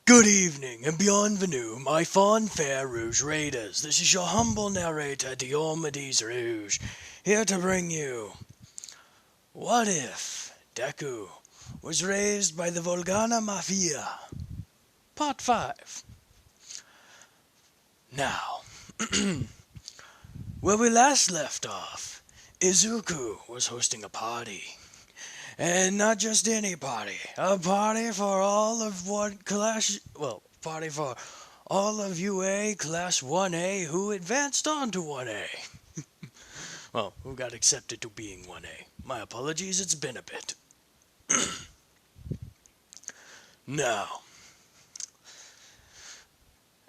Good evening, and bienvenue, my fond fair Rouge Raiders. This is your humble narrator, Diomedes Rouge, here to bring you What If Deku Was Raised by the Volgana Mafia? Part 5. Now, where we last left off, Izuku was hosting a party. And not just any party. A party for all of party for all of UA Class 1A who advanced on to 1A. Well, who got accepted to being 1A. My apologies, it's been a bit. Now,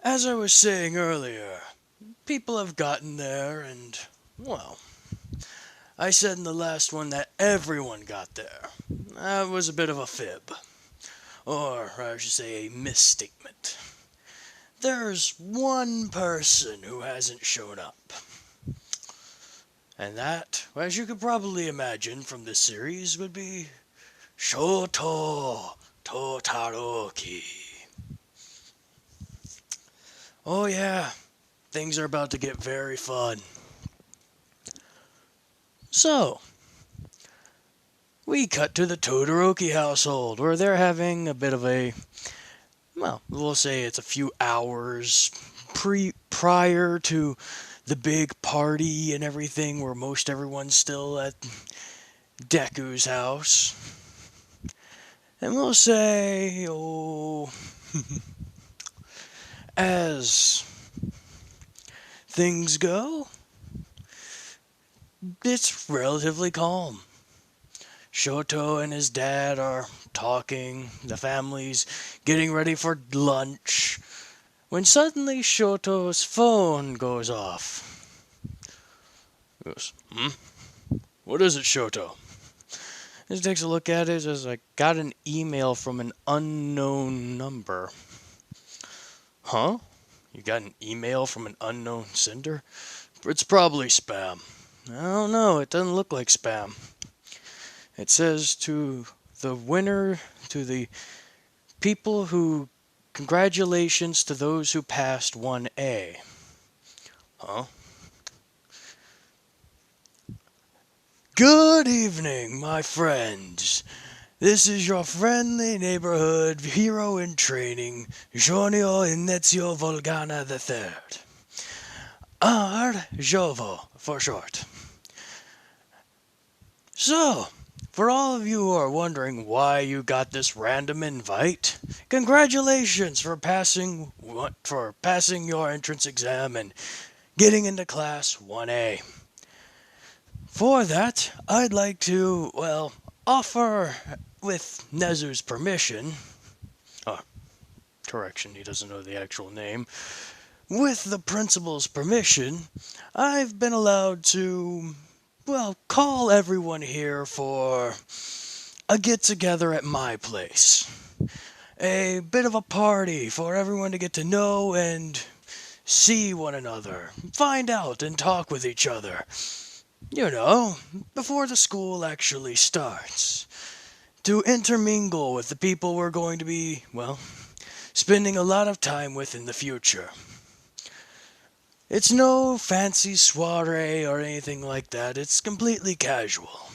as I was saying earlier, people have gotten there and, well, I said in the last one that everyone got there. That was a bit of a fib. Or, I should say, a misstatement. There's one person who hasn't shown up. And that, as you could probably imagine from this series, would be Shoto Todoroki. Oh yeah, things are about to get very fun. So, we cut to the Todoroki household, where they're having a bit of a, well, we'll say it's a few hours prior to the big party and everything, where most everyone's still at Deku's house. And we'll say, as things go, it's relatively calm. Shoto and his dad are talking, the family's getting ready for lunch, when suddenly Shoto's phone goes off. He goes, What is it, Shoto? He takes a look at it, says, I got an email from an unknown number. Huh? You got an email from an unknown sender? It's probably spam. I don't know, it doesn't look like spam. It says to the winner, to the people who, congratulations to those who passed 1A. Huh? Good evening, my friends. This is your friendly neighborhood hero in training, Jonio Inezio Volgana III. Jovo, for short. So, for all of you who are wondering why you got this random invite, congratulations for passing your entrance exam and getting into Class 1A. For that, I'd like to, offer, with Nezu's permission, correction, he doesn't know the actual name, with the principal's permission, I've been allowed to, call everyone here for a get-together at my place. A bit of a party for everyone to get to know and see one another, find out and talk with each other. You know, before the school actually starts. To intermingle with the people we're going to be, spending a lot of time with in the future. It's no fancy soiree or anything like that. It's completely casual.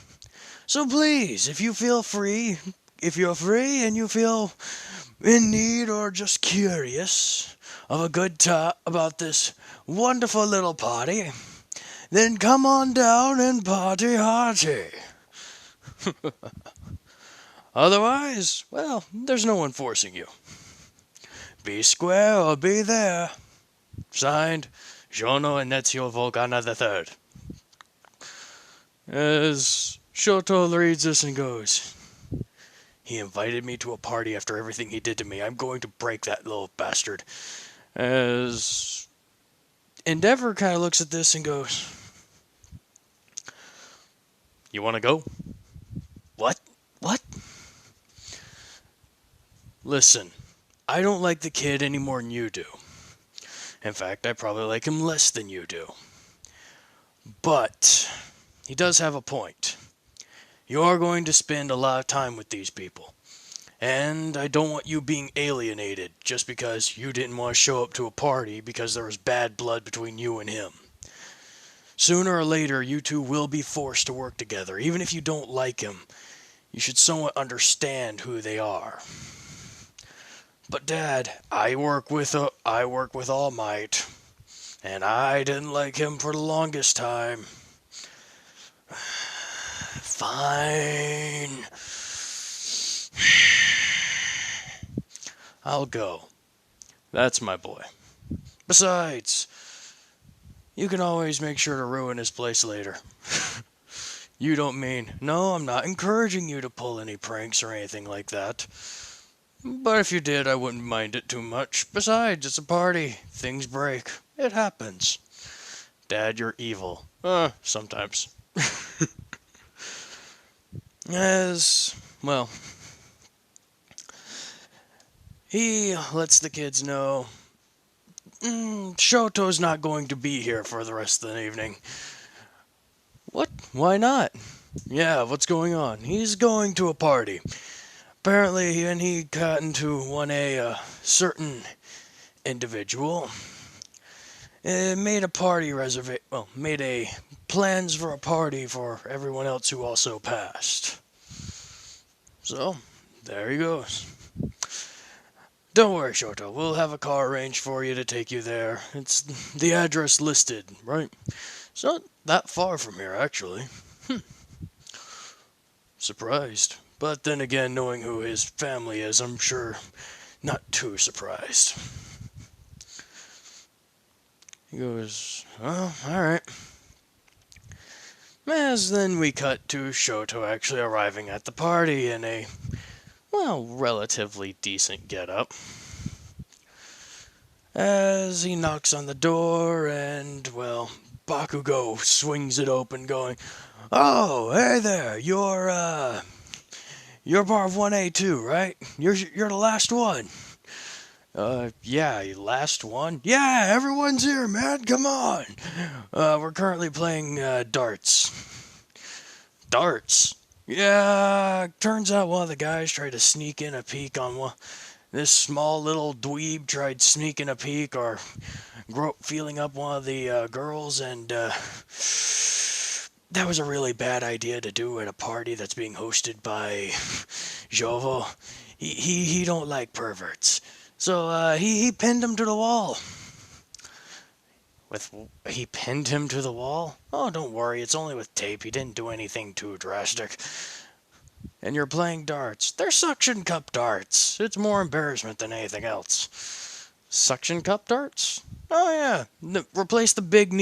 So please, if you're free and you feel in need or just curious of a good talk about this wonderful little party, then come on down and party hardy. Otherwise, there's no one forcing you. Be square or be there. Signed, Jono Inezio Volgana III. As Shoto reads this and goes, he invited me to a party after everything he did to me. I'm going to break that little bastard. As Endeavor kind of looks at this and goes, you want to go? What? Listen, I don't like the kid any more than you do. In fact, I probably like him less than you do. But he does have a point. You are going to spend a lot of time with these people. And I don't want you being alienated just because you didn't want to show up to a party because there was bad blood between you and him. Sooner or later, you two will be forced to work together. Even if you don't like him, you should somewhat understand who they are. But Dad, I work with All Might, and I didn't like him for the longest time. Fine. I'll go. That's my boy. Besides, you can always make sure to ruin his place later. You don't mean, no, I'm not encouraging you to pull any pranks or anything like that. But if you did, I wouldn't mind it too much. Besides, it's a party. Things break. It happens. Dad, you're evil. Sometimes. Well, he lets the kids know Shoto's not going to be here for the rest of the evening. What? Why not? Yeah, what's going on? He's going to a party. Apparently, he got into a certain individual. Made plans for a party for everyone else who also passed. So, there he goes. Don't worry, Shoto. We'll have a car arranged for you to take you there. It's the address listed, right? It's not that far from here, actually. Surprised. But then again, knowing who his family is, I'm sure not too surprised. He goes, well, alright. As then we cut to Shoto actually arriving at the party in a, relatively decent getup. As he knocks on the door and, Bakugo swings it open going, oh, hey there, you're part of 1A2, right? You're the last one. Yeah, last one? Yeah, everyone's here, man, come on! We're currently playing, darts. Darts? Yeah, turns out one of the guys tried to sneak in a peek on one. This small little dweeb tried sneaking a peek or feeling up one of the, girls, and, that was a really bad idea to do at a party that's being hosted by Jovo. He don't like perverts. So, he pinned him to the wall. He pinned him to the wall? Oh, don't worry, it's only with tape. He didn't do anything too drastic. And you're playing darts. They're suction cup darts. It's more embarrassment than anything else. Suction cup darts? Oh yeah. Replace the big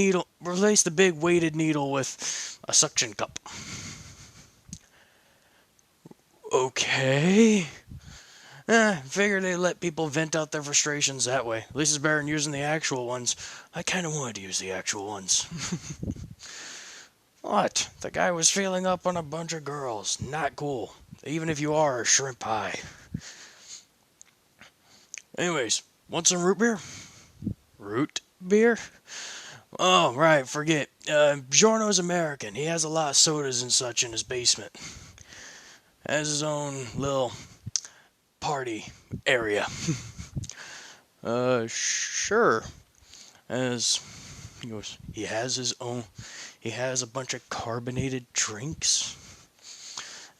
weighted needle with a suction cup. Okay. Figured they let people vent out their frustrations that way. At least it's better than using the actual ones. I kind of wanted to use the actual ones. What? The guy was feeling up on a bunch of girls. Not cool. Even if you are a shrimp pie. Anyways, want some root beer? Root beer? Oh, right, forget. Giorno's American. He has a lot of sodas and such in his basement. Has his own little party area. Sure. He has a bunch of carbonated drinks.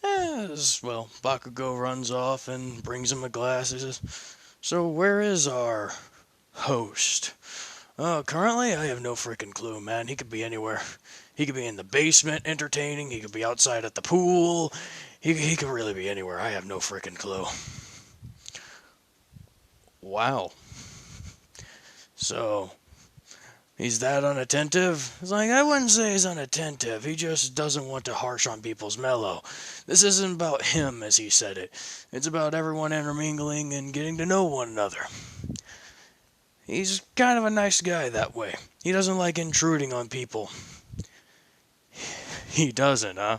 Bakugo runs off and brings him a glass. He says, so where is our host? Currently, I have no freaking clue, man. He could be anywhere. He could be in the basement entertaining. He could be outside at the pool. He could really be anywhere. I have no freaking clue. Wow. So, he's that unattentive? It's like, I wouldn't say he's unattentive. He just doesn't want to harsh on people's mellow. This isn't about him, as he said it. It's about everyone intermingling and getting to know one another. He's kind of a nice guy that way. He doesn't like intruding on people. He doesn't, huh?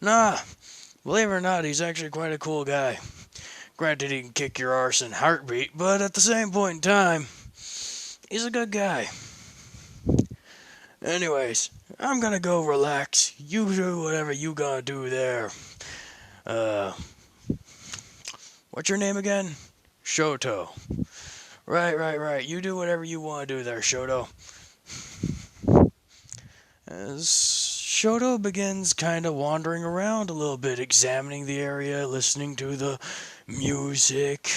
Nah. Believe it or not, he's actually quite a cool guy. Granted, he can kick your arse in heartbeat, but at the same point in time, he's a good guy. Anyways, I'm gonna go relax. You do whatever you gotta do there. What's your name again? Shoto. Right. You do whatever you want to do there, Shoto. As Shoto begins kind of wandering around a little bit, examining the area, listening to the music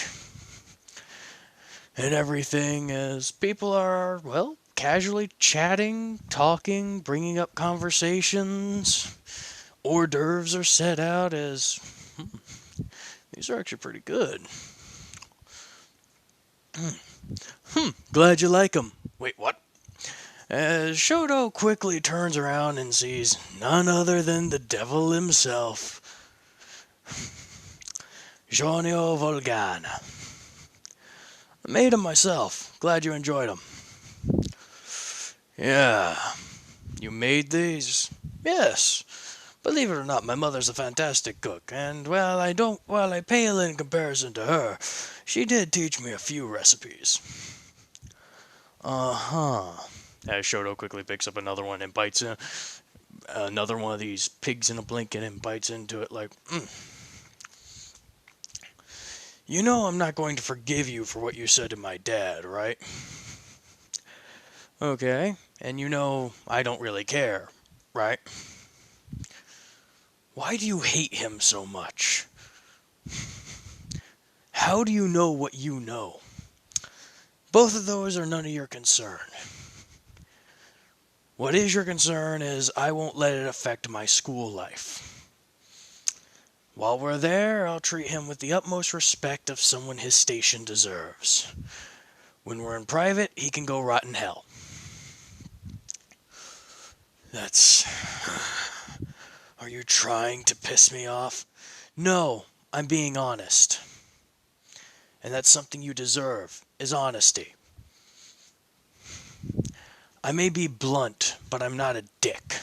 and everything, as people are, well, casually chatting, talking, bringing up conversations. Hors d'oeuvres are set out as, these are actually pretty good. Glad you like them. Wait, what? As Shoto quickly turns around and sees none other than the devil himself, Jonio Volgana. I made them myself. Glad you enjoyed them. Yeah, you made these? Yes. Believe it or not, my mother's a fantastic cook, and while I pale in comparison to her, she did teach me a few recipes. Uh-huh. As Shoto quickly picks up another one and bites in, another one of these pigs in a blanket and bites into it like, You know I'm not going to forgive you for what you said to my dad, right? Okay, and you know I don't really care, right? Why do you hate him so much? How do you know what you know? Both of those are none of your concern. What is your concern is I won't let it affect my school life. While we're there, I'll treat him with the utmost respect of someone his station deserves. When we're in private, he can go rot in hell. That's... Are you trying to piss me off? No, I'm being honest. And that's something you deserve, is honesty. I may be blunt, but I'm not a dick.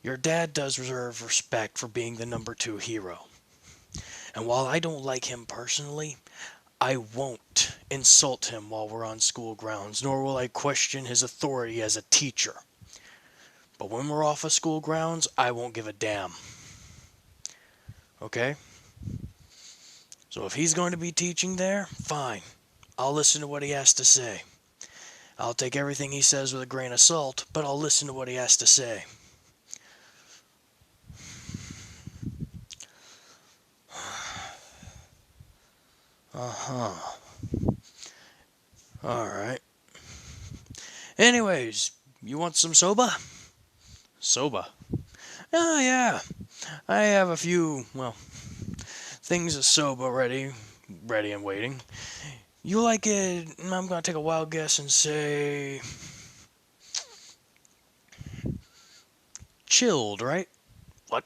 Your dad does deserve respect for being the number 2 hero. And while I don't like him personally, I won't insult him while we're on school grounds, nor will I question his authority as a teacher. But when we're off of school grounds, I won't give a damn. Okay? So if he's going to be teaching there, fine. I'll listen to what he has to say. I'll take everything he says with a grain of salt, but I'll listen to what he has to say. Uh-huh. Alright. Anyways, you want some soba? Soba? Oh, yeah. I have a few, things of soba ready and waiting. You like it, I'm gonna take a wild guess and say... chilled, right? What?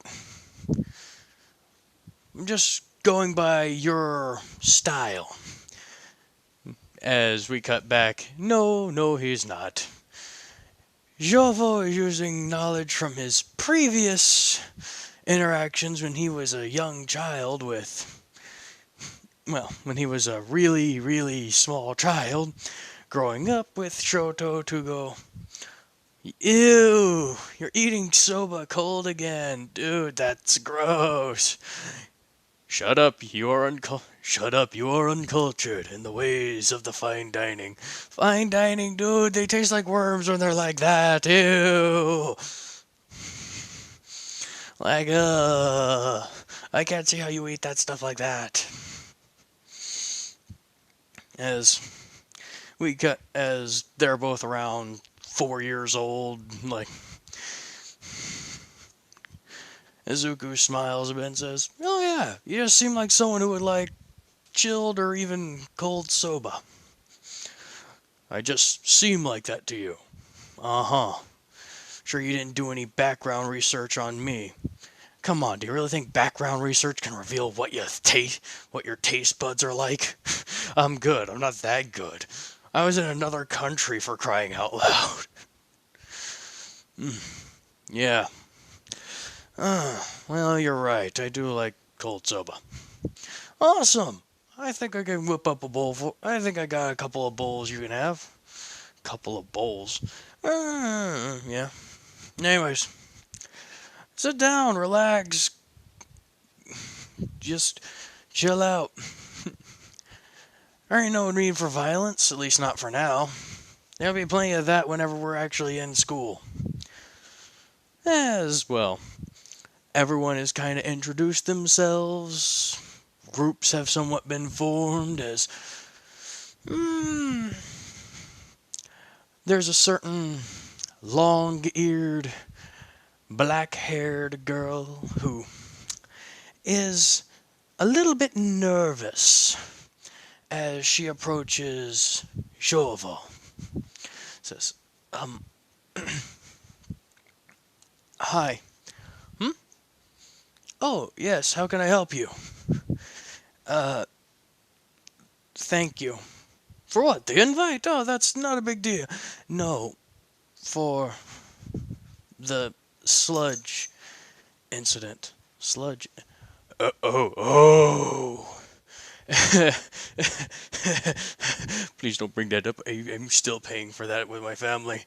I'm just going by your style. As we cut back, no, he's not. Jovo is using knowledge from his previous interactions when he was a young child when he was a really, really small child, growing up with Shoto to go, ew, you're eating soba cold again. Dude, that's gross. Shut up, you are uncultured in the ways of the fine dining. Fine dining, dude, they taste like worms when they're like that. Ew. Like, I can't see how you eat that stuff like that. As they're both around 4 years old, like, Izuku smiles a bit and says, oh yeah, you just seem like someone who would like chilled or even cold soba. I just seem like that to you. Uh-huh. Sure you didn't do any background research on me. Come on, do you really think background research can reveal what your taste buds are like? I'm good. I'm not that good. I was in another country, for crying out loud. Yeah. Well, you're right. I do like cold soba. Awesome. I think I can whip up a bowl I think I got a couple of bowls you can have. Couple of bowls. Yeah. Anyways. Sit down, relax. Just Chill out. There ain't no need for violence, at least not for now. There'll be plenty of that whenever we're actually in school. As well, everyone has kind of introduced themselves. Groups have somewhat been formed as. There's a certain long eared, black haired girl who is a little bit nervous as she approaches Shoto. Says, hi. Oh, yes, how can I help you? Thank you. For what? The invite? Oh, that's not a big deal. No, for the sludge incident. Sludge. Oh. Please don't bring that up. I'm still paying for that with my family.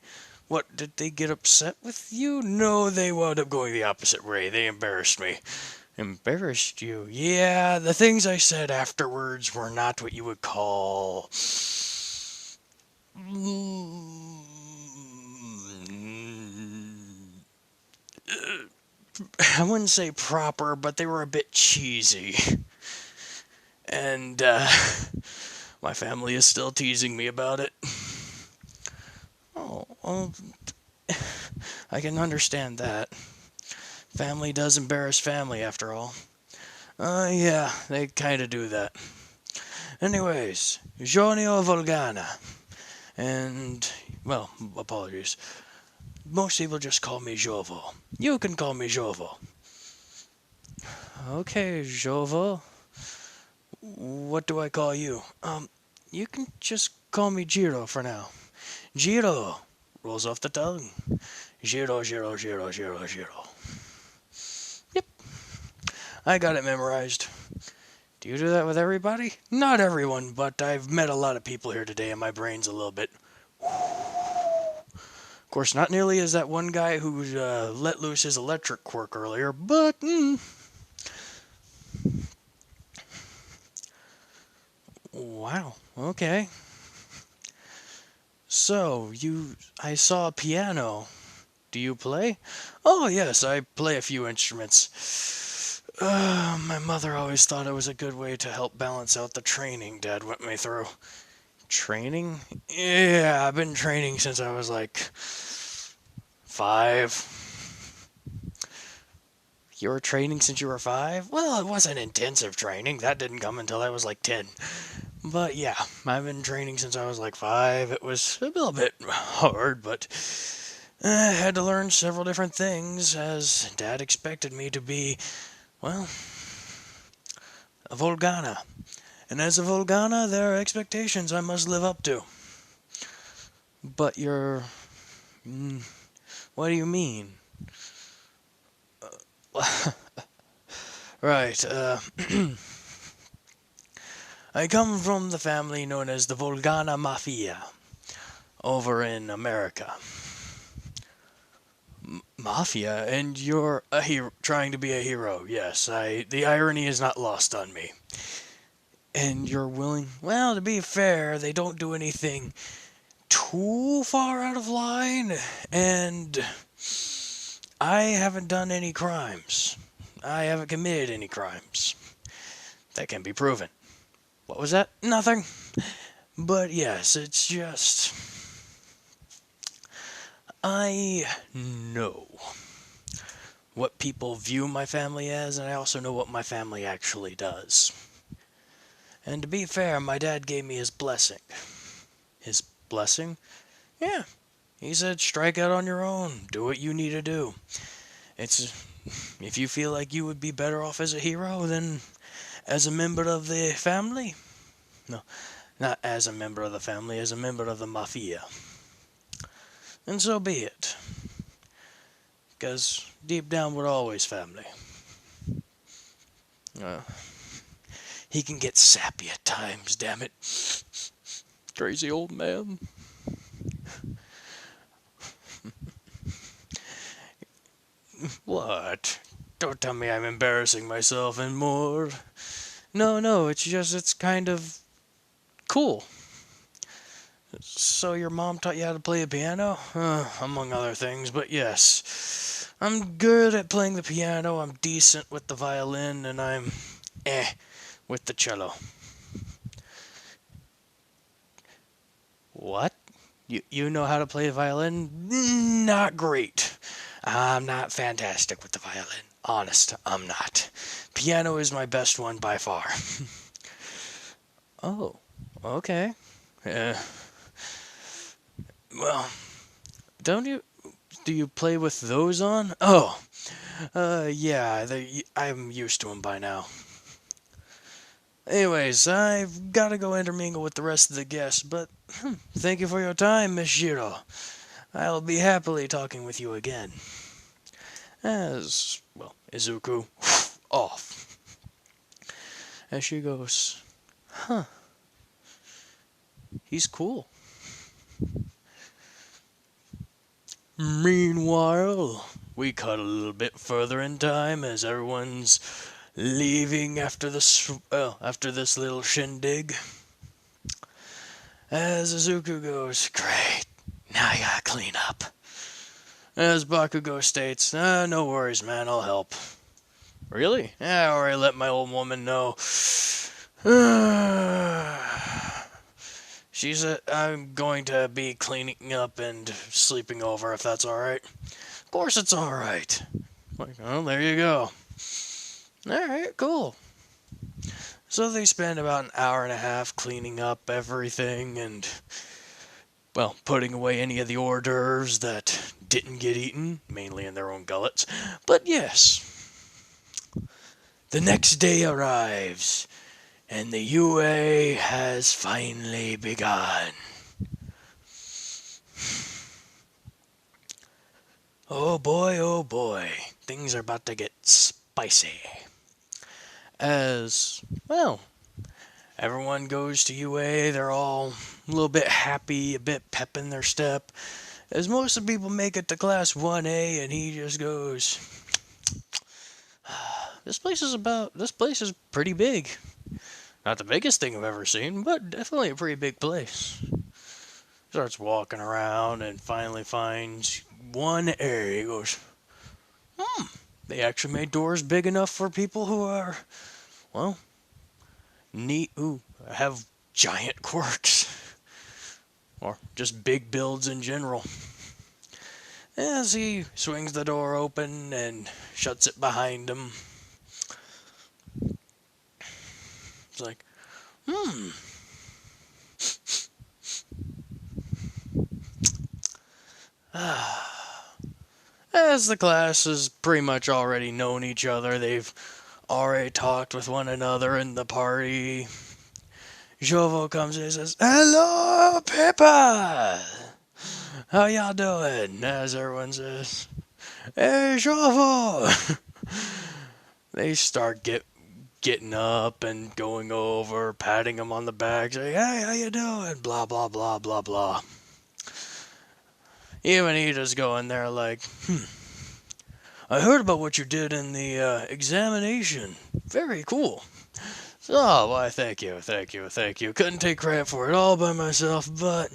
What, did they get upset with you? No, they wound up going the opposite way. They embarrassed me. Embarrassed you? Yeah, the things I said afterwards were not what you would call. I wouldn't say proper, but they were a bit cheesy. And, my family is still teasing me about it. Oh, well, I can understand that. Family does embarrass family, after all. Yeah, they kinda do that. Anyways, Giorgio Volgana. And, well, apologies. Most people just call me Jovo. You can call me Jovo. Okay, Jovo. What do I call you? You can just call me Jiro for now. Jiro. Rolls off the tongue. Jiro. Yep. I got it memorized. Do you do that with everybody? Not everyone, but I've met a lot of people here today and my brain's a little bit. Of course, not nearly as that one guy who let loose his electric quirk earlier, but. Wow, okay. So, I saw a piano. Do you play? Oh, yes, I play a few instruments. My mother always thought it was a good way to help balance out the training Dad went me through. Training? Yeah, I've been training since I was like 5. You were training since you were 5? Well, it wasn't intensive training. That didn't come until I was like 10. But yeah, I've been training since I was like 5. It was a little bit hard, but I had to learn several different things as Dad expected me to be, well, a Volgana. And as a Volgana, there are expectations I must live up to. But you're. What do you mean? Right, I come from the family known as the Volgana Mafia over in America. Mafia, and you're a hero, trying to be a hero. Yes, the irony is not lost on me. And you're willing. Well, to be fair, they don't do anything too far out of line, and I haven't done any crimes. I haven't committed any crimes. That can be proven. What was that? Nothing. But yes, it's just. I know what people view my family as, and I also know what my family actually does. And to be fair, my dad gave me his blessing. His blessing? Yeah. He said, strike out on your own. Do what you need to do. If you feel like you would be better off as a hero than as a member of the family. No, not as a member of the family, as a member of the Mafia. And so be it. Because deep down we're always family. He can get sappy at times, damn it. Crazy old man. What? Don't tell me I'm embarrassing myself and more. No, it's just, it's kind of cool. So your mom taught you how to play the piano? Among other things, but yes. I'm good at playing the piano, I'm decent with the violin, and I'm with the cello. What? You know how to play the violin? Not great. I'm not fantastic with the violin. Honest, I'm not. Piano is my best one by far. Oh, okay. Uh, well, don't you? Do you play with those on? Oh, yeah, I'm used to them by now. Anyways, I've got to go intermingle with the rest of the guests, but thank you for your time, Miss Shiro. I'll be happily talking with you again. As, well, Izuku off. As she goes, huh, he's cool. Meanwhile, we cut a little bit further in time as everyone's leaving after this little shindig. As Azuku goes, great, now I gotta clean up. As Bakugo states, no worries, man, I'll help. Really? Yeah, I already let my old woman know. She said I'm going to be cleaning up and sleeping over if that's alright. Of course it's alright. Like, oh, there you go. Alright, cool. So they spend about an hour and a half cleaning up everything and, well, putting away any of the hors d'oeuvres that didn't get eaten, mainly in their own gullets. But yes, the next day arrives, and the UA has finally begun. Oh boy, things are about to get spicy. As, well, everyone goes to UA, they're all a little bit happy, a bit pep in their step. As most of the people make it to Class 1A, and he just goes, this place is pretty big. Not the biggest thing I've ever seen, but definitely a pretty big place. Starts walking around and finally finds one area. He goes, they actually made doors big enough for people who are, well, neat, have giant quirks. Or just big builds in general. As he swings the door open and shuts it behind him. It's like, As the class has pretty much already known each other, they've already talked with one another in the party. Jovo comes in and says, hello, people! How y'all doing? As everyone says, hey, Jovo! They start getting up and going over, patting him on the back, saying, hey, how you doing? Blah, blah, blah, blah, blah. Even he just going there like, I heard about what you did in the examination. Very cool. Oh, why, thank you. Couldn't take credit for it all by myself, but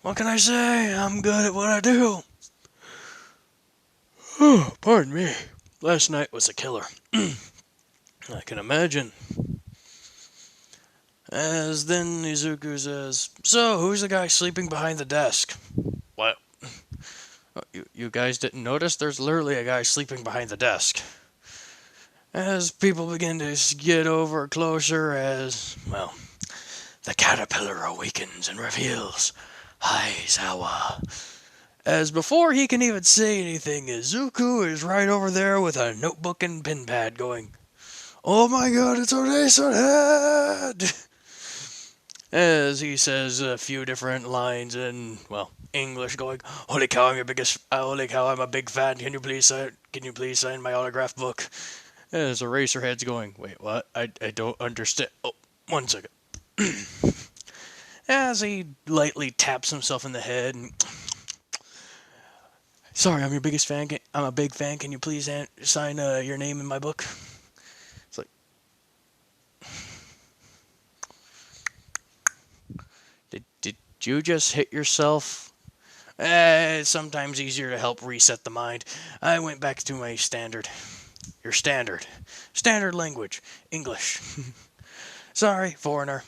what can I say? I'm good at what I do. Oh, pardon me. Last night was a killer. I can imagine. As then Izuku says, so, who's the guy sleeping behind the desk? What? You guys didn't notice? There's literally a guy sleeping behind the desk. As people begin to get over closer as, well, the caterpillar awakens and reveals Aizawa. As before he can even say anything, Izuku is right over there with a notebook and pen pad going, oh my god, it's Orationhead! As he says a few different lines in, well, English going, holy cow, I'm a big fan, can you please sign my autograph book? As Eraserhead's going, wait, what? I don't understand. Oh, 1 second. As he lightly taps himself in the head and, sorry, I'm your biggest fan. I'm a big fan. Can you please sign your name in my book? It's like, Did you just hit yourself? It's sometimes easier to help reset the mind. I went back to my standard. Your standard. Standard language. English. Sorry, foreigner.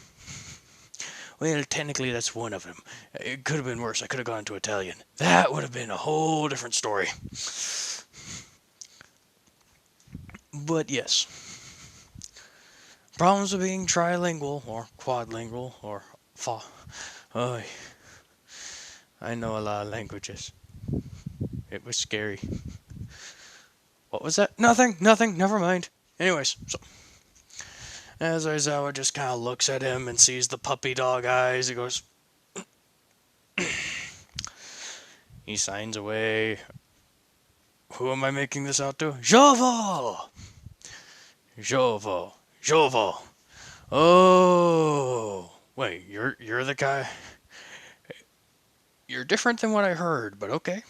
Well, technically that's one of them. It could have been worse. I could have gone to Italian. That would have been a whole different story. But yes. Problems with being trilingual or quadlingual or oh, I know a lot of languages. It was scary. What was that? Nothing, never mind. Anyways, so as Aizawa just kind of looks at him and sees the puppy dog eyes, he goes, he signs away. Who am I making this out to? Jovo! Jovo. Oh, wait, you're the guy? You're different than what I heard, but okay.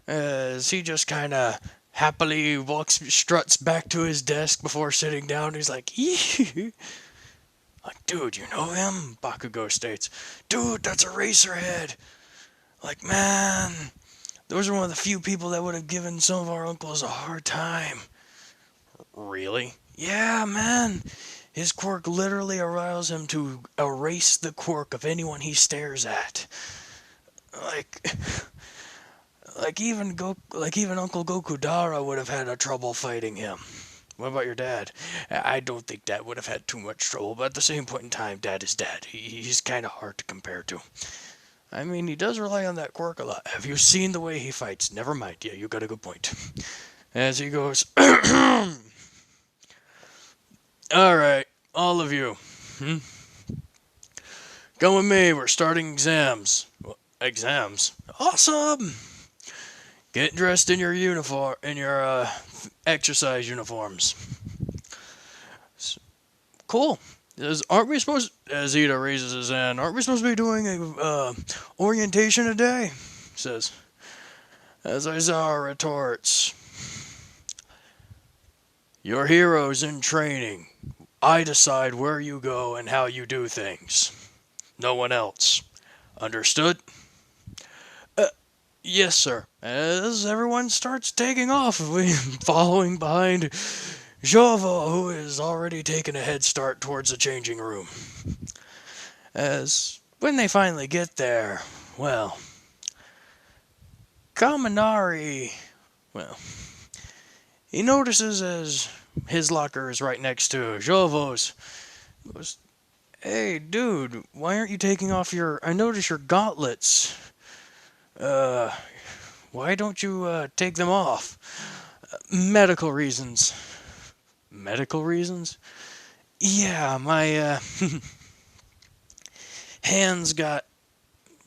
As he just kind of happily struts back to his desk before sitting down, he's like, like, dude, you know him? Bakugo states, dude, that's Eraserhead. Like, man, those are one of the few people that would have given some of our uncles a hard time. Really? Yeah, man. His quirk literally allows him to erase the quirk of anyone he stares at. Like even Uncle Goku Dara would have had a trouble fighting him. What about your dad? I don't think Dad would have had too much trouble, but at the same point in time, Dad is Dad. He's kind of hard to compare to. I mean, he does rely on that quirk a lot. Have you seen the way he fights? Never mind. Yeah, you got a good point. As he goes, alright, all of you. Come with me, we're starting exams. Exams? Awesome! Get dressed in your uniform, exercise uniforms. Cool. Aren't we supposed, as Ida raises his hand, aren't we supposed to be doing a orientation today? Says. As Aizawa retorts, your hero's in training. I decide where you go and how you do things. No one else. Understood? Yes, sir. As everyone starts taking off, following behind Jovo, who is already taking a head start towards the changing room. As when they finally get there, well, Kaminari, he notices as his locker is right next to Jovo's. He goes, hey, dude, why aren't you taking off I notice your gauntlets. Why don't you take them off? Medical reasons. Medical reasons? Yeah, my hands got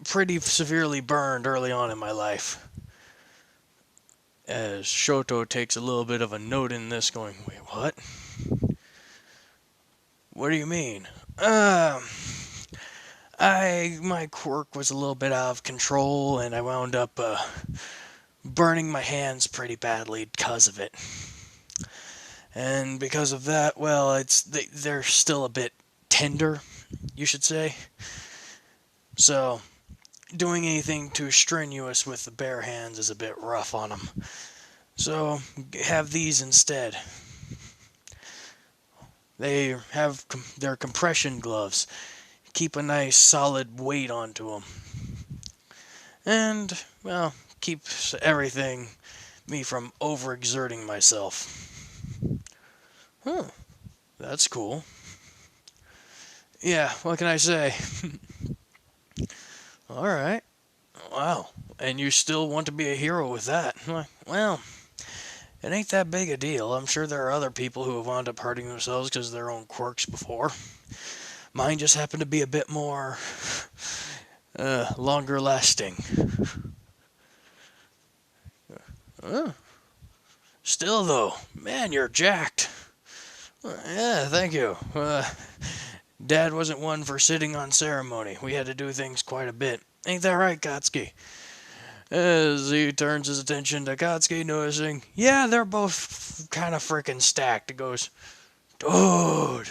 pretty severely burned early on in my life. As Shoto takes a little bit of a note in this, going, wait, what? What do you mean? My quirk was a little bit out of control, and I wound up burning my hands pretty badly because of it. And because of that, well, they're still a bit tender, you should say. So, doing anything too strenuous with the bare hands is a bit rough on them. So, have these instead. They have their compression gloves. Keep a nice solid weight onto them. And, well, keeps me from overexerting myself. Huh, that's cool. Yeah, what can I say? Alright. Wow. And you still want to be a hero with that? Well, it ain't that big a deal. I'm sure there are other people who have wound up hurting themselves because of their own quirks before. Mine just happened to be a bit more longer lasting. Still though, man, you're jacked. Yeah, thank you. Dad wasn't one for sitting on ceremony. We had to do things quite a bit. Ain't that right, Katsuki? As he turns his attention to Katsuki, noticing, yeah, they're both kind of frickin' stacked. He goes, dude,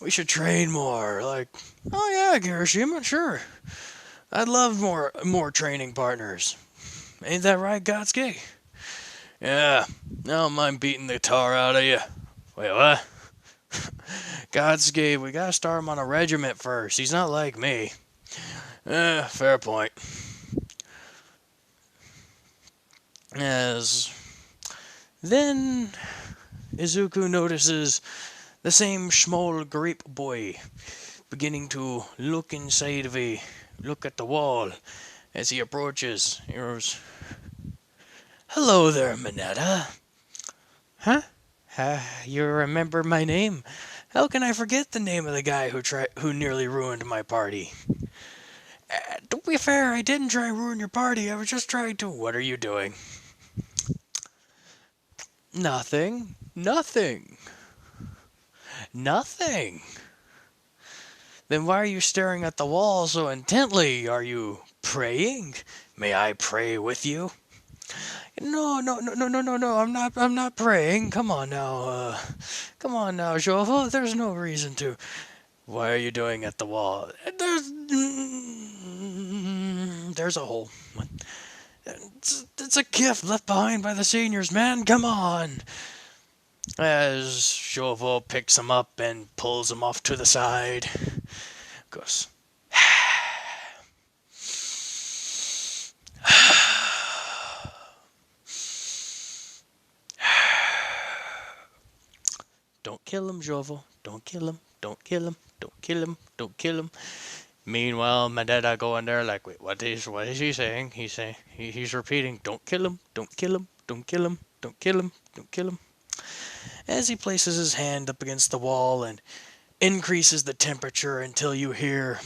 We should train more. Like, oh yeah, Kirishima, sure. I'd love more training partners. Ain't that right, Gotsuke? Yeah, I don't mind beating the tar out of you. Wait, what? Gotsuke, we gotta start him on a regiment first. He's not like me. Fair point. As then Izuku notices the same small grape boy beginning to look inside of look at the wall as he approaches. He goes, "Hello there, Mineta." Huh? You remember my name? How can I forget the name of the guy who nearly ruined my party? To be fair, I didn't try to ruin your party. I was just trying to. What are you doing? Nothing. Nothing. Nothing. Then why are you staring at the wall so intently? Are you praying? May I pray with you? No, no, no, no, no, no, no. I'm not praying. Come on now. Come on now, Shoto. There's no reason to. Why are you doing at the wall? There's a hole. It's a gift left behind by the seniors, man. Come on. As Shoto picks him up and pulls him off to the side, goes, don't kill him, Shoto. Don't kill him. Don't kill him. Don't kill him. Don't kill him. Meanwhile, Mineta going there like, wait, what is he saying? He's repeating, don't kill him. Don't kill him. Don't kill him. Don't kill him. Don't kill him. As he places his hand up against the wall and increases the temperature until you hear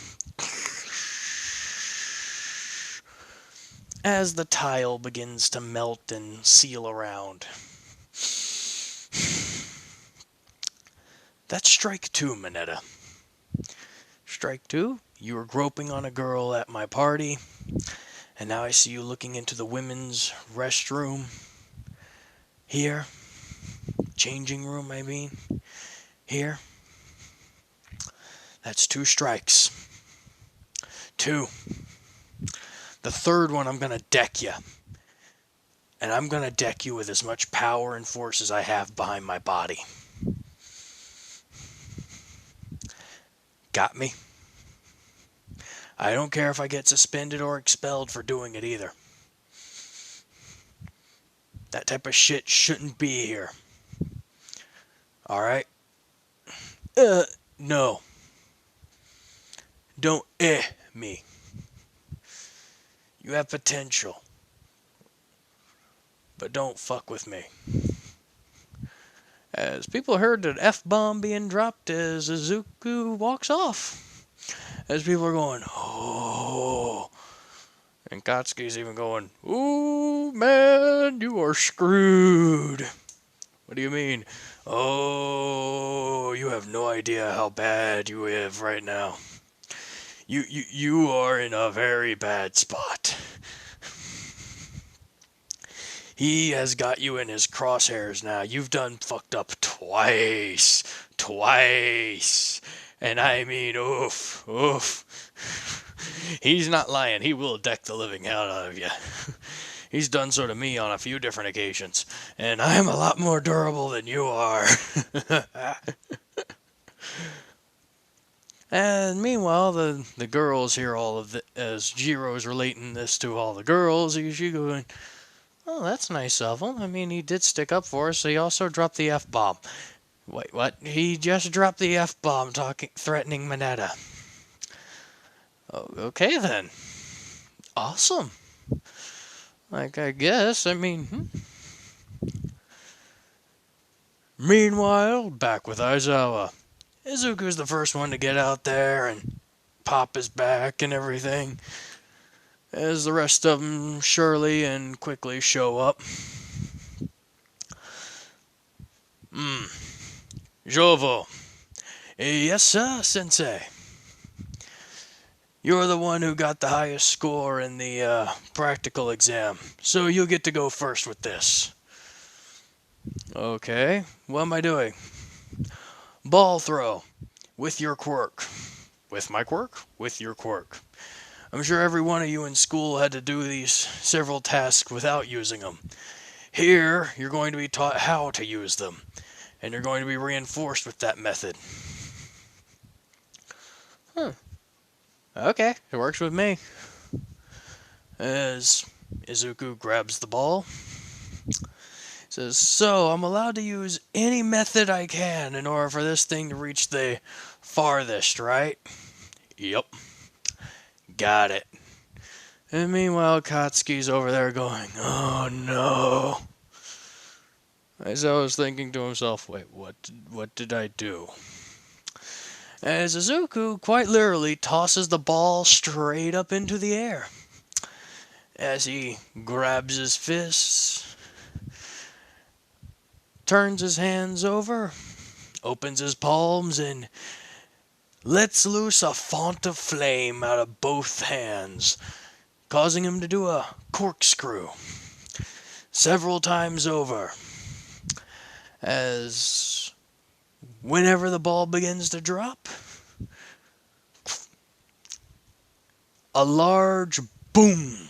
as the tile begins to melt and seal around. That's strike 2, Mineta. Strike 2, you were groping on a girl at my party, and now I see you looking into the women's restroom. Here. Changing room, I mean. Here. That's 2 strikes. 2. The third one, I'm gonna deck you. And I'm gonna deck you with as much power and force as I have behind my body. Got me? I don't care if I get suspended or expelled for doing it either. That type of shit shouldn't be here. Alright? No. Don't me. You have potential. But don't fuck with me. As people heard an F-bomb being dropped as Azuku walks off. As people are going, oh. And Katsuki's even going, ooh, man, you are screwed. What do you mean? Oh, you have no idea how bad you live right now. You are in a very bad spot. He has got you in his crosshairs now. You've done fucked up twice. And I mean, oof. He's not lying. He will deck the living hell out of you. He's done so to me on a few different occasions. And I'm a lot more durable than you are. And meanwhile, the girls hear all of it as Jiro's relating this to all the girls. She going, oh, that's nice of him. I mean, he did stick up for us. So he also dropped the F-bomb. Wait, what? He just dropped the F-bomb threatening Mineta. Oh, okay then. Awesome. Like, I guess, I mean... Meanwhile, back with Aizawa. Izuku's the first one to get out there and pop his back and everything. As the rest of them surely and quickly show up. Jovo. Yes, sir, sensei. You're the one who got the highest score in the practical exam, so you'll get to go first with this. Okay, what am I doing? Ball throw. with your quirk. With my quirk? With your quirk. I'm sure every one of you in school had to do these several tasks without using them. Here, you're going to be taught how to use them, and you're going to be reinforced with that method. Okay, it works with me. As Izuku grabs the ball, says, so I'm allowed to use any method I can in order for this thing to reach the farthest, right? Yep. Got it. And meanwhile, Katsuki's over there going, oh no. As I was thinking to himself, wait, what did I do? As Azuku quite literally tosses the ball straight up into the air. As he grabs his fists, turns his hands over, opens his palms, and lets loose a font of flame out of both hands, causing him to do a corkscrew several times over. As whenever the ball begins to drop, a large boom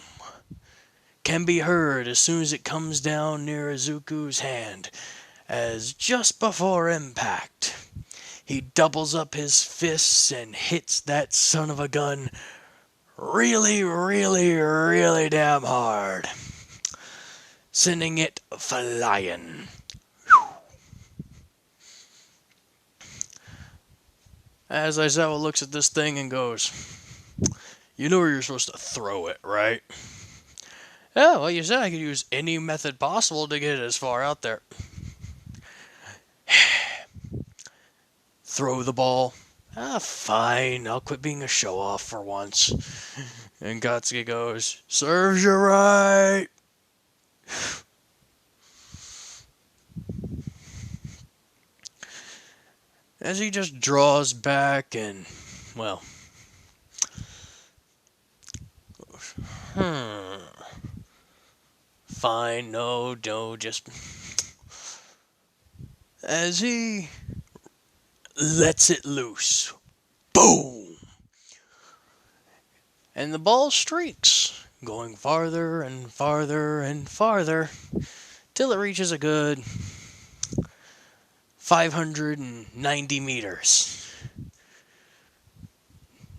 can be heard as soon as it comes down near Izuku's hand, as just before impact, he doubles up his fists and hits that son of a gun really, really, really damn hard, sending it flying. As Aizawa looks at this thing and goes, you know where you're supposed to throw it, right? Oh, well, you said I could use any method possible to get it as far out there. Throw the ball. Fine, I'll quit being a show-off for once. And Katsuki goes, serves you right. As he just draws back and, well, fine, no, just, as he lets it loose. Boom! And the ball streaks, going farther and farther and farther, till it reaches a good 590 meters.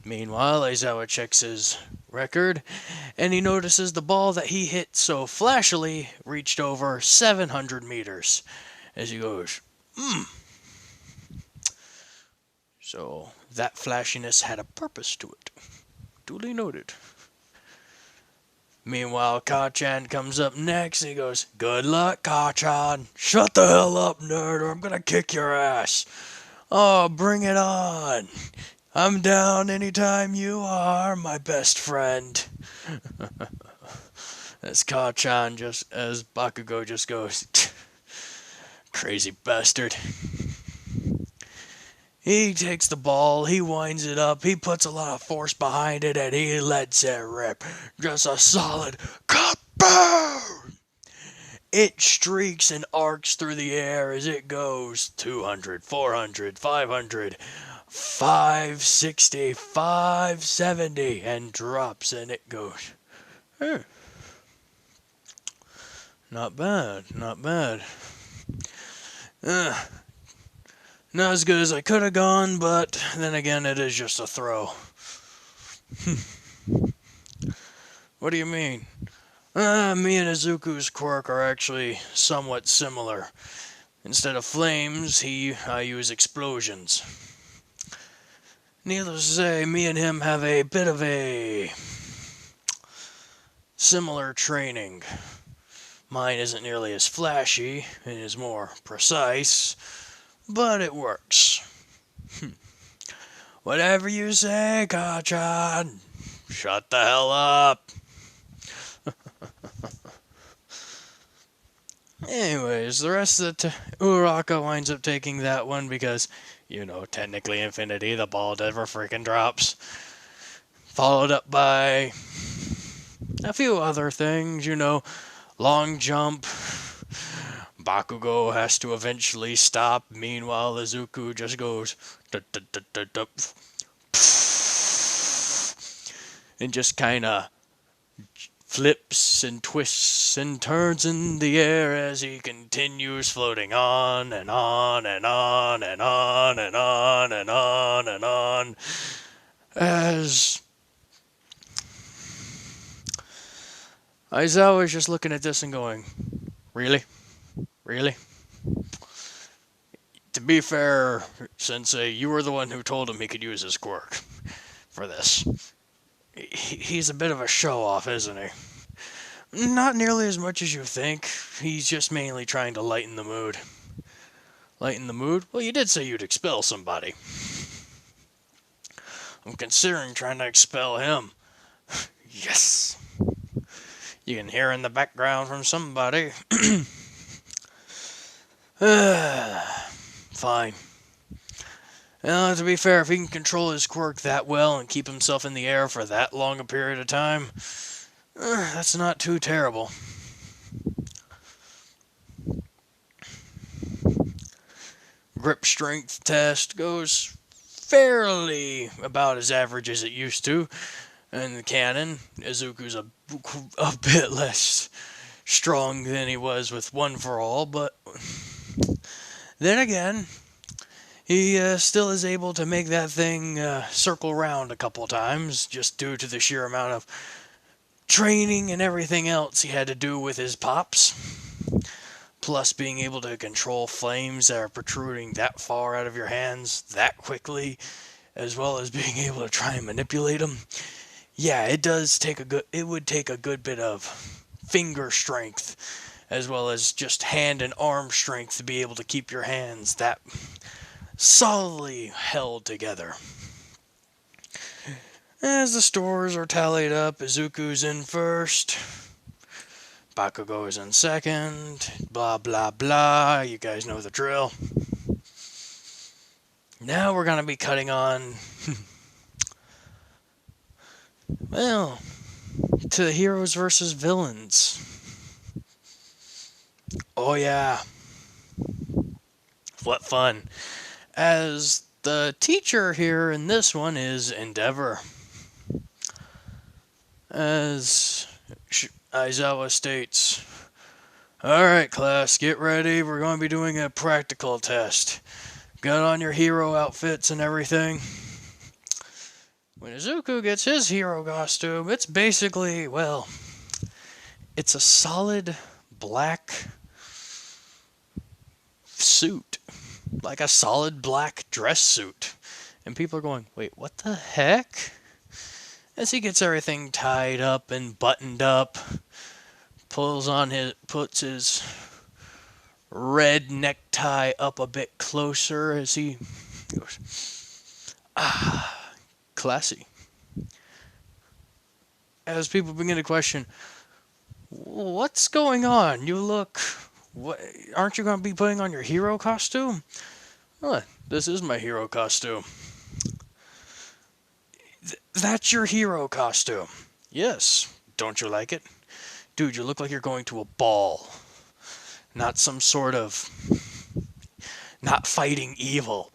Meanwhile, Aizawa checks his record, and he notices the ball that he hit so flashily reached over 700 meters. As he goes, So that flashiness had a purpose to it. Duly noted. Meanwhile, Kachan comes up next and he goes, good luck, Kachan. Shut the hell up, nerd, or I'm gonna kick your ass. Oh, bring it on. I'm down anytime you are, my best friend. As Kachan as Bakugo just goes, crazy bastard. He takes the ball, he winds it up, he puts a lot of force behind it, and he lets it rip. Just a solid kaboom! It streaks and arcs through the air as it goes 200, 400, 500, 560, 570, and drops, and it goes. Not bad, not bad. Not as good as I could have gone, but then again, it is just a throw. What do you mean? Me and Izuku's quirk are actually somewhat similar. Instead of flames, I use explosions. Needless to say, me and him have a bit of a similar training. Mine isn't nearly as flashy, it is more precise, but it works. Whatever you say, Kachan. Shut the hell up. Anyways, the rest of the Uraka winds up taking that one because, technically infinity, the ball never freaking drops. Followed up by a few other things, long jump, Bakugo has to eventually stop. Meanwhile, Izuku just goes and just kind of flips and twists and turns in the air as he continues floating on and on and on and on and on and on and on as Aizawa is just looking at this and going, really? Really? To be fair, Sensei, you were the one who told him he could use his quirk for this. He's a bit of a show-off, isn't he? Not nearly as much as you think. He's just mainly trying to lighten the mood. Lighten the mood? Well, you did say you'd expel somebody. I'm considering trying to expel him. Yes! You can hear in the background from somebody. Fine. Well, to be fair, if he can control his quirk that well and keep himself in the air for that long a period of time, that's not too terrible. Grip strength test goes fairly about as average as it used to. In the canon, Izuku's a bit less strong than he was with One for All, but then again, he still is able to make that thing circle round a couple times, just due to the sheer amount of training and everything else he had to do with his pops. Plus being able to control flames that are protruding that far out of your hands that quickly, as well as being able to try and manipulate them. Yeah, it would take a good bit of finger strength, as well as just hand and arm strength to be able to keep your hands that solidly held together. As the scores are tallied up, Izuku's in first, Bakugo is in second, blah blah blah, you guys know the drill. Now we're going to be cutting on, well, to the heroes versus villains. Oh yeah. What fun. As the teacher here in this one is Endeavor. As Aizawa states, "Alright class, get ready, we're going to be doing a practical test. Got on your hero outfits and everything." When Izuku gets his hero costume, it's basically, well, it's a solid black suit. Like a solid black dress suit. And people are going, wait, what the heck? As he gets everything tied up and buttoned up, puts his red necktie up a bit closer as he goes, classy. As people begin to question, what's going on? Aren't you going to be putting on your hero costume? Well, this is my hero costume. That's your hero costume. Yes. Don't you like it? Dude, you look like you're going to a ball. Not some sort of... not fighting evil.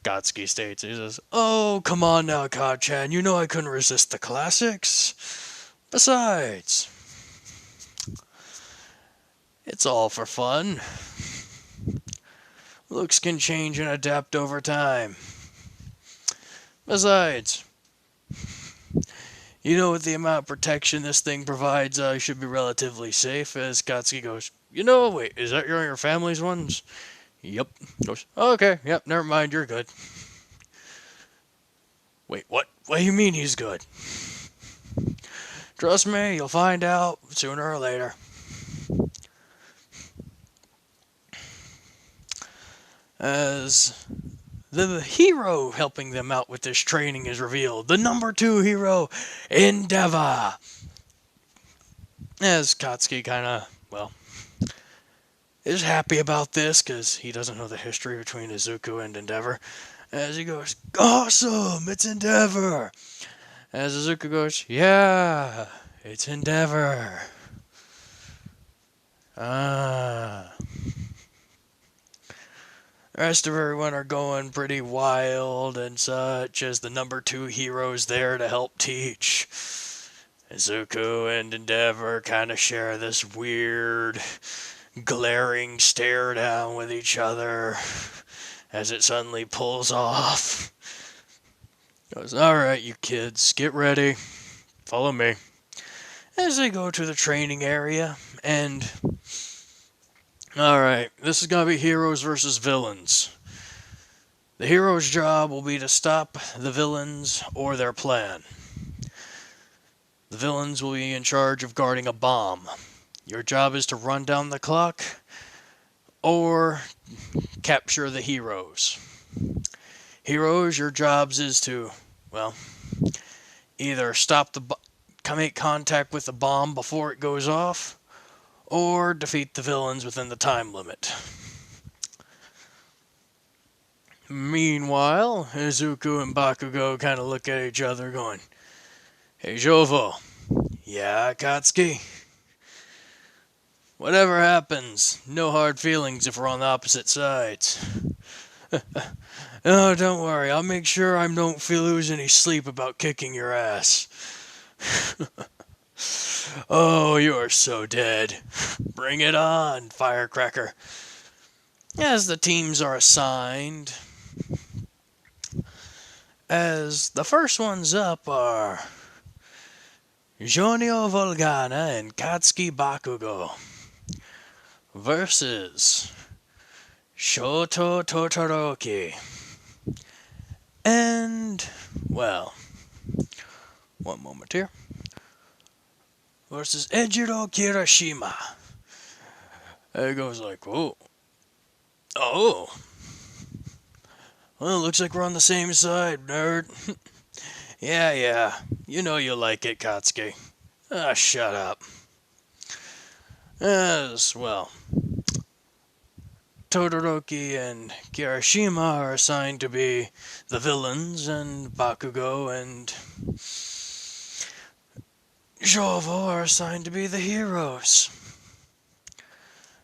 Gotsuki states, he says, "Oh, come on now, Kachan. You know I couldn't resist the classics. Besides, it's all for fun. Looks can change and adapt over time. Besides, you know, with the amount of protection this thing provides, I should be relatively safe." As Katsuki goes, wait, is that your family's ones? Yep. Goes, okay, yep, never mind, you're good. Wait, what? What do you mean he's good? Trust me, you'll find out sooner or later. As the hero helping them out with this training is revealed, the number 2 hero, Endeavor. As Katsuki kind of, is happy about this because he doesn't know the history between Izuku and Endeavor. As he goes, awesome, it's Endeavor. As Azuku goes, yeah, it's Endeavor. Ah. The rest of everyone are going pretty wild and such as the number 2 heroes there to help teach. Izuku and Endeavor kind of share this weird, glaring stare down with each other as it suddenly pulls off. Goes, alright, you kids, get ready. Follow me. As they go to the training area, and alright, this is gonna be heroes versus villains. The hero's job will be to stop the villains or their plan. The villains will be in charge of guarding a bomb. Your job is to run down the clock or capture the heroes. Heroes, your jobs is to, well, either make contact with the bomb before it goes off, or defeat the villains within the time limit. Meanwhile, Izuku and Bakugo kind of look at each other going, hey Jovo, yeah Akatsuki? Whatever happens, no hard feelings if we're on the opposite sides. Oh, don't worry, I'll make sure I don't lose any sleep about kicking your ass. Oh, you're so dead. Bring it on, firecracker. As the teams are assigned, as the first ones up are Jonio Volgana and Katsuki Bakugo versus Shoto Totoroki and, well, one moment here, versus Ejiro Kirishima. It goes like, oh, well, it looks like we're on the same side, nerd. Yeah, you know you like it, Katsuki. Ah, shut up. As well, Todoroki and Kirishima are assigned to be the villains, and Bakugo and Jovo are assigned to be the heroes.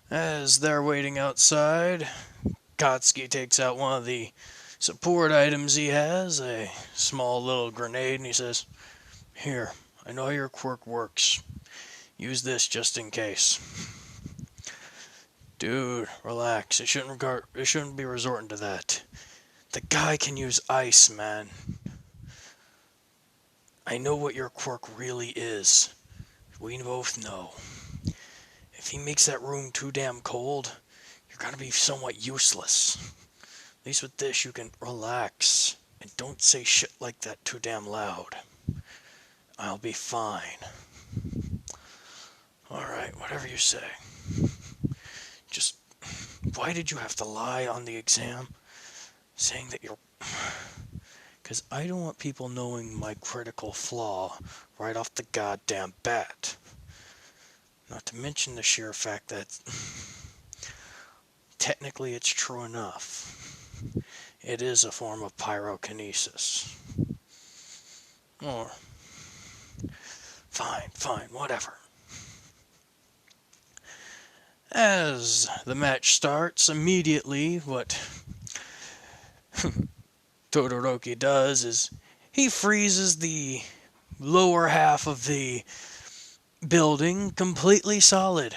As they're waiting outside, Katsuki takes out one of the support items he has, a small little grenade, and he says, here, I know how your quirk works. Use this just in case. Dude, relax. It shouldn't be resorting to that. The guy can use ice, man. I know what your quirk really is. We both know. If he makes that room too damn cold, you're gonna be somewhat useless. At least with this, you can relax. And don't say shit like that too damn loud. I'll be fine. Alright, whatever you say. Just, why did you have to lie on the exam? Saying that you're... Because I don't want people knowing my critical flaw right off the goddamn bat. Not to mention the sheer fact that technically it's true enough. It is a form of pyrokinesis. Or, fine, whatever. As the match starts, immediately what Todoroki does is he freezes the lower half of the building completely solid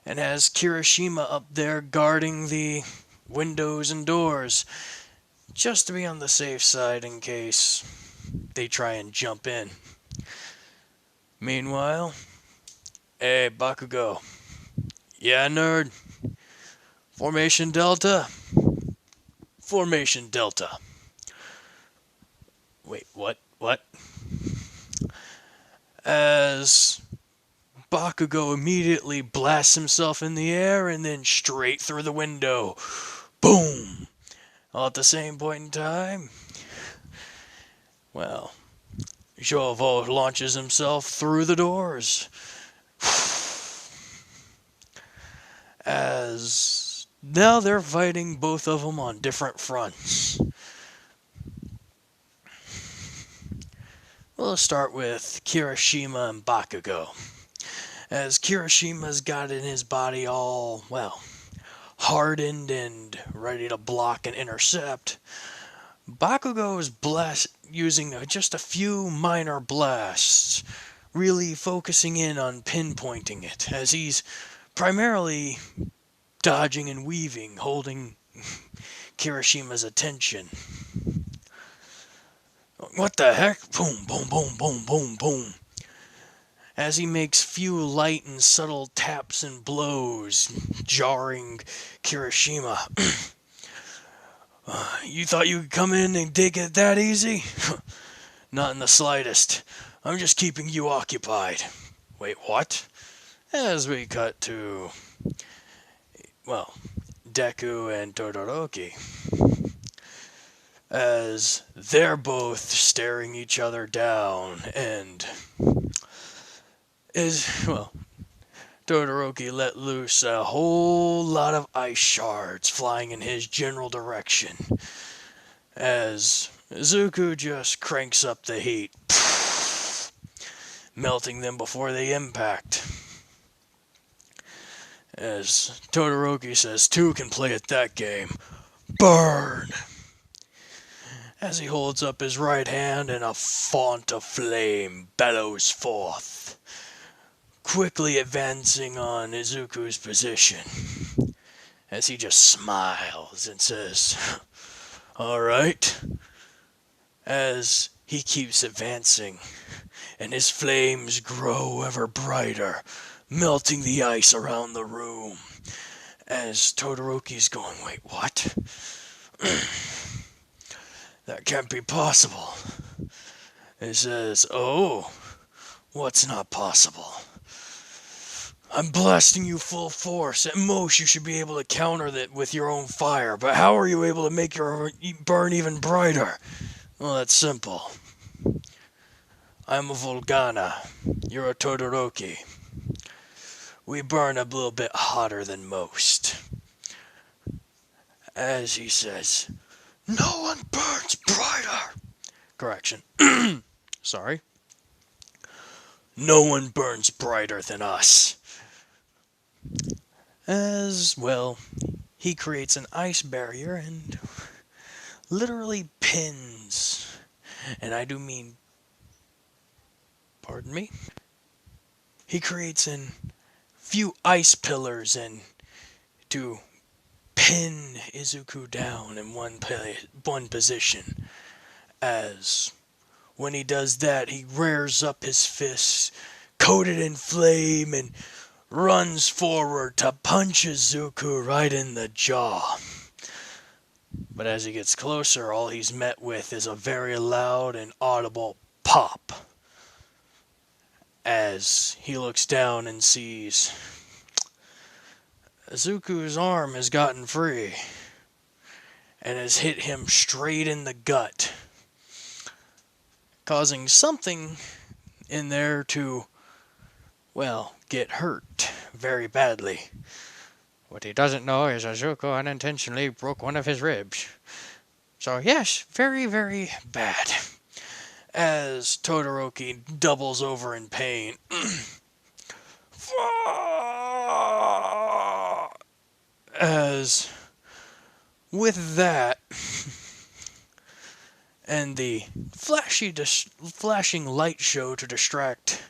and has Kirishima up there guarding the windows and doors just to be on the safe side in case they try and jump in. Meanwhile, hey Bakugo, yeah nerd, Formation Delta. Formation Delta. Wait, what? As Bakugo immediately blasts himself in the air and then straight through the window. Boom! All at the same point in time, well, Jovo launches himself through the doors. As now they're fighting both of them on different fronts. We'll start with Kirishima and Bakugo. As Kirishima's got in his body all, well, hardened and ready to block and intercept, Bakugo's blast using just a few minor blasts, really focusing in on pinpointing it, as he's primarily dodging and weaving, holding Kirishima's attention. What the heck? Boom, boom, boom, boom, boom, boom. As he makes few light and subtle taps and blows, jarring Kirishima. You thought you could come in and take it that easy? Not in the slightest. I'm just keeping you occupied. Wait, what? As we cut to, well, Deku and Todoroki. As they're both staring each other down, and Todoroki let loose a whole lot of ice shards flying in his general direction, as Izuku just cranks up the heat, melting them before they impact. As Todoroki says, two can play at that game. Burn! As he holds up his right hand and a font of flame bellows forth, quickly advancing on Izuku's position, as he just smiles and says, "Alright," as he keeps advancing, and his flames grow ever brighter, melting the ice around the room, as Todoroki's going, "Wait, what? That can't be possible." He says, "Oh, what's not possible? I'm blasting you full force. At most, you should be able to counter that with your own fire. But how are you able to make your burn even brighter?" "Well, that's simple. I'm a Volgana. You're a Todoroki. We burn a little bit hotter than most." As he says, "No one burns brighter." Correction. Sorry. "No one burns brighter than us." As well, he creates an ice barrier and literally pins, and I do mean, pardon me, he creates a few ice pillars and to pin Izuku down in one position. As when he does that, he rears up his fists, coated in flame, and runs forward to punch Izuku right in the jaw. But as he gets closer, all he's met with is a very loud and audible pop. As he looks down and sees Izuku's arm has gotten free and has hit him straight in the gut, causing something in there to, well, get hurt very badly. What he doesn't know is Azuku unintentionally broke one of his ribs. So yes, very, very bad. As Todoroki doubles over in pain. As with that, and the flashing light show to distract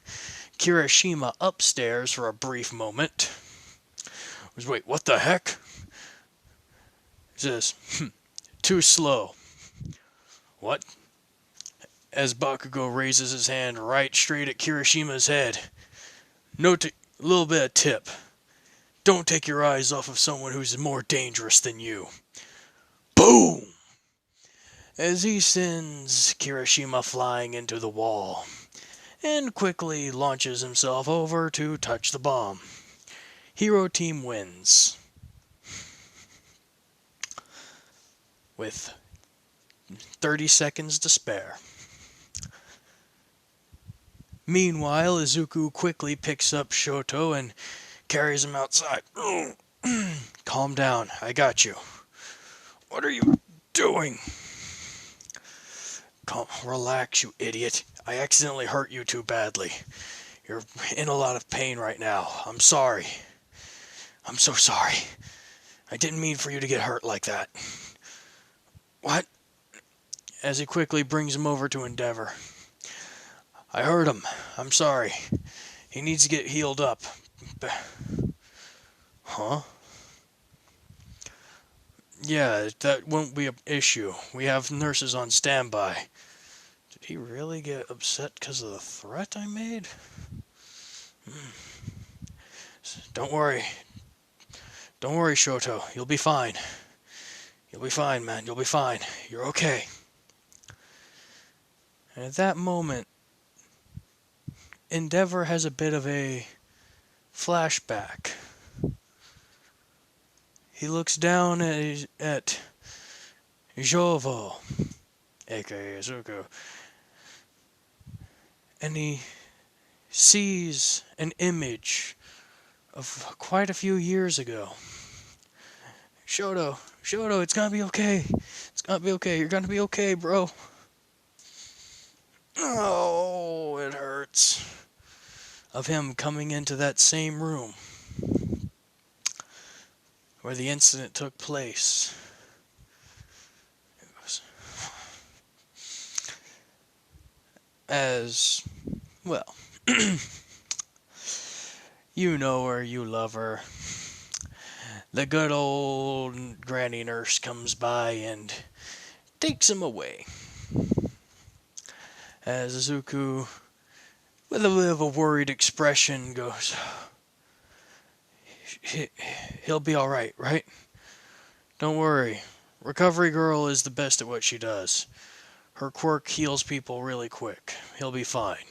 Kirishima upstairs for a brief moment. Wait, what the heck? He says, "Too slow." What? As Bakugo raises his hand right straight at Kirishima's head. Little bit of tip. Don't take your eyes off of someone who's more dangerous than you. Boom! As he sends Kirishima flying into the wall, and quickly launches himself over to touch the bomb. Hero team wins. With 30 seconds to spare. Meanwhile, Izuku quickly picks up Shoto and carries him outside. "Calm down, I got you." "What are you doing?" "Relax, you idiot. I accidentally hurt you too badly. You're in a lot of pain right now. I'm sorry. I'm so sorry. I didn't mean for you to get hurt like that. What? As he quickly brings him over to Endeavor. I hurt him. I'm sorry. He needs to get healed up. Huh? Yeah, that won't be an issue. We have nurses on standby. Did he really get upset because of the threat I made? Don't worry. Don't worry, Shoto. You'll be fine. You'll be fine, man. You'll be fine. You're okay. And at that moment, Endeavor has a bit of a flashback. He looks down at Jovo, aka Azuku, and he sees an image of quite a few years ago. Shoto, it's gonna be okay. It's gonna be okay. You're gonna be okay, bro. Oh, it hurts. Of him coming into that same room where the incident took place. As, well, you know her, you love her. The good old granny nurse comes by and takes him away. As Azuku, with a bit of a worried expression, goes, he'll be alright, right? Don't worry. Recovery Girl is the best at what she does. Her quirk heals people really quick. He'll be fine.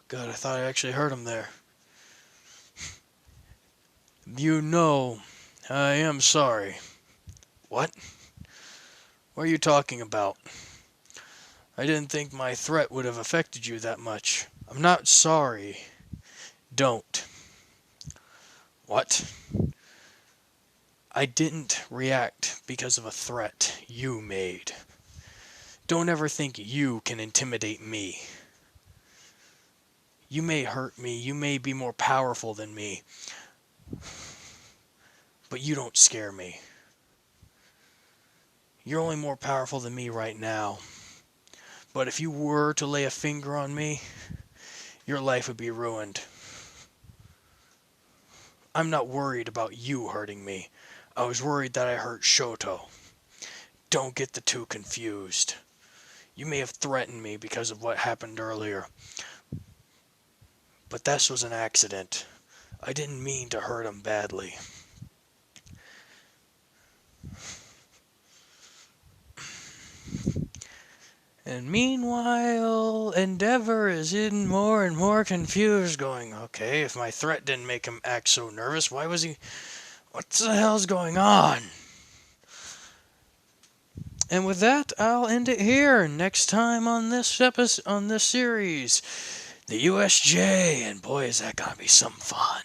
God, I thought I actually heard him there. You know, I am sorry. What? What are you talking about? I didn't think my threat would have affected you that much. I'm not sorry. Don't. What? I didn't react because of a threat you made. Don't ever think you can intimidate me. You may hurt me, you may be more powerful than me, but you don't scare me. You're only more powerful than me right now. But if you were to lay a finger on me, your life would be ruined. I'm not worried about you hurting me. I was worried that I hurt Shoto. Don't get the two confused. You may have threatened me because of what happened earlier, but this was an accident. I didn't mean to hurt him badly. And meanwhile, Endeavor is in more and more confused, going, okay, if my threat didn't make him act so nervous, why was he... What the hell's going on? And with that, I'll end it here. Next time on this episode, on this series, the USJ, and boy, is that gonna be some fun.